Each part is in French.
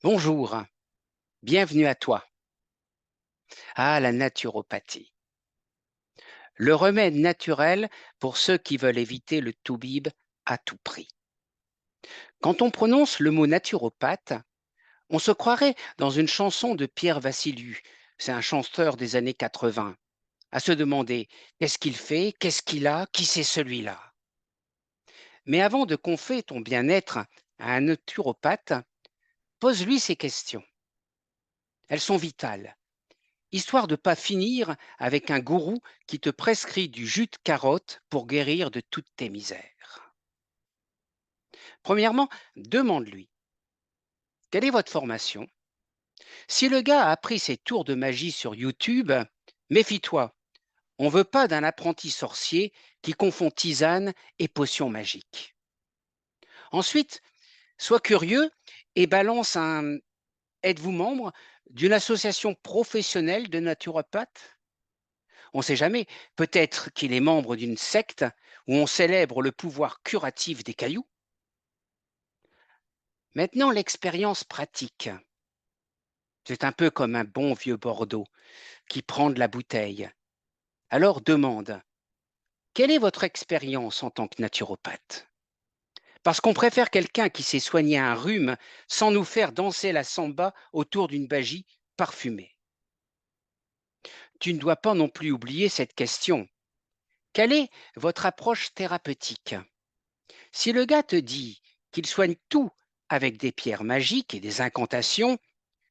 Bonjour, bienvenue à toi. Ah, la naturopathie. Le remède naturel pour ceux qui veulent éviter le toubib à tout prix. Quand on prononce le mot naturopathe, on se croirait dans une chanson de Pierre Vassiliou, c'est un chanteur des années 80, à se demander qu'est-ce qu'il fait, qu'est-ce qu'il a, qui c'est celui-là. Mais avant de confier ton bien-être à un naturopathe, pose-lui ces questions. Elles sont vitales, histoire de ne pas finir avec un gourou qui te prescrit du jus de carotte pour guérir de toutes tes misères. Premièrement, demande-lui, quelle est votre formation? Si le gars a appris ses tours de magie sur YouTube, méfie-toi, on ne veut pas d'un apprenti sorcier qui confond tisane et potion magique. Ensuite, sois curieux et balance un êtes-vous membre d'une association professionnelle de naturopathes? On ne sait jamais, peut-être qu'il est membre d'une secte où on célèbre le pouvoir curatif des cailloux. Maintenant, l'expérience pratique. C'est un peu comme un bon vieux Bordeaux qui prend de la bouteille. Alors demande, quelle est votre expérience en tant que naturopathe? Parce qu'on préfère quelqu'un qui sait soigner un rhume sans nous faire danser la samba autour d'une bâgie parfumée. Tu ne dois pas non plus oublier cette question. Quelle est votre approche thérapeutique? Si le gars te dit qu'il soigne tout avec des pierres magiques et des incantations,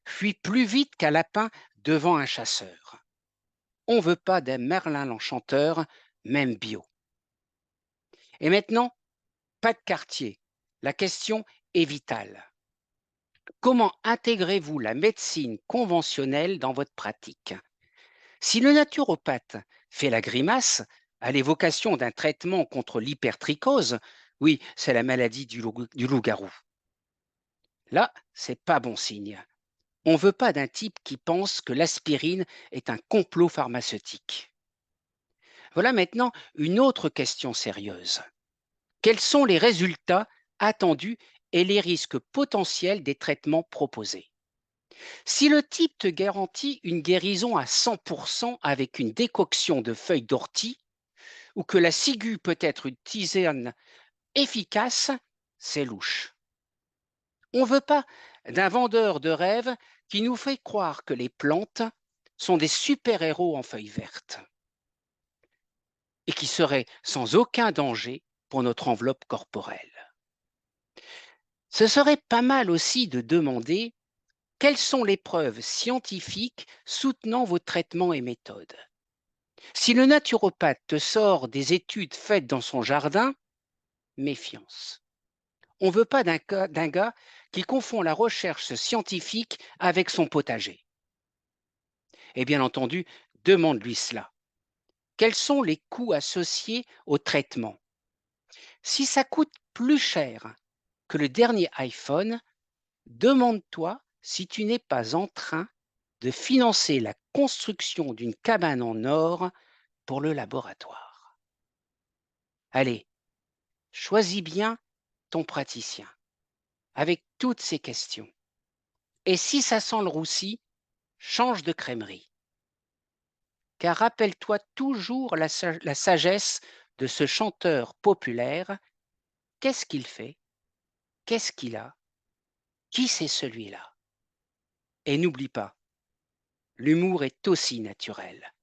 fuis plus vite qu'un lapin devant un chasseur. On ne veut pas d'un Merlin l'enchanteur, même bio. Et maintenant, pas de quartier. La question est vitale. Comment intégrez-vous la médecine conventionnelle dans votre pratique? Si le naturopathe fait la grimace à l'évocation d'un traitement contre l'hypertrichose, oui, c'est la maladie du loup-garou. Là, c'est pas bon signe. On veut pas d'un type qui pense que l'aspirine est un complot pharmaceutique. Voilà maintenant une autre question sérieuse. Quels sont les résultats attendus et les risques potentiels des traitements proposés? Si le type te garantit une guérison à 100% avec une décoction de feuilles d'ortie, ou que la ciguë peut être une tisane efficace, c'est louche. On ne veut pas d'un vendeur de rêves qui nous fait croire que les plantes sont des super-héros en feuilles vertes et qui seraient sans aucun danger pour notre enveloppe corporelle. Ce serait pas mal aussi de demander quelles sont les preuves scientifiques soutenant vos traitements et méthodes. Si le naturopathe te sort des études faites dans son jardin, méfiance. On ne veut pas d'un gars qui confond la recherche scientifique avec son potager. Et bien entendu, demande-lui cela. Quels sont les coûts associés au traitement? Si ça coûte plus cher que le dernier iPhone, demande-toi si tu n'es pas en train de financer la construction d'une cabane en or pour le laboratoire. Allez, choisis bien ton praticien avec toutes ces questions. Et si ça sent le roussi, change de crèmerie. Car rappelle-toi toujours la sagesse de ce chanteur populaire. Qu'est-ce qu'il fait? Qu'est-ce qu'il a? Qui c'est celui-là? Et n'oublie pas, l'humour est aussi naturel.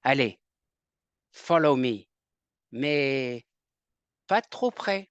Allez, follow me, mais pas trop près.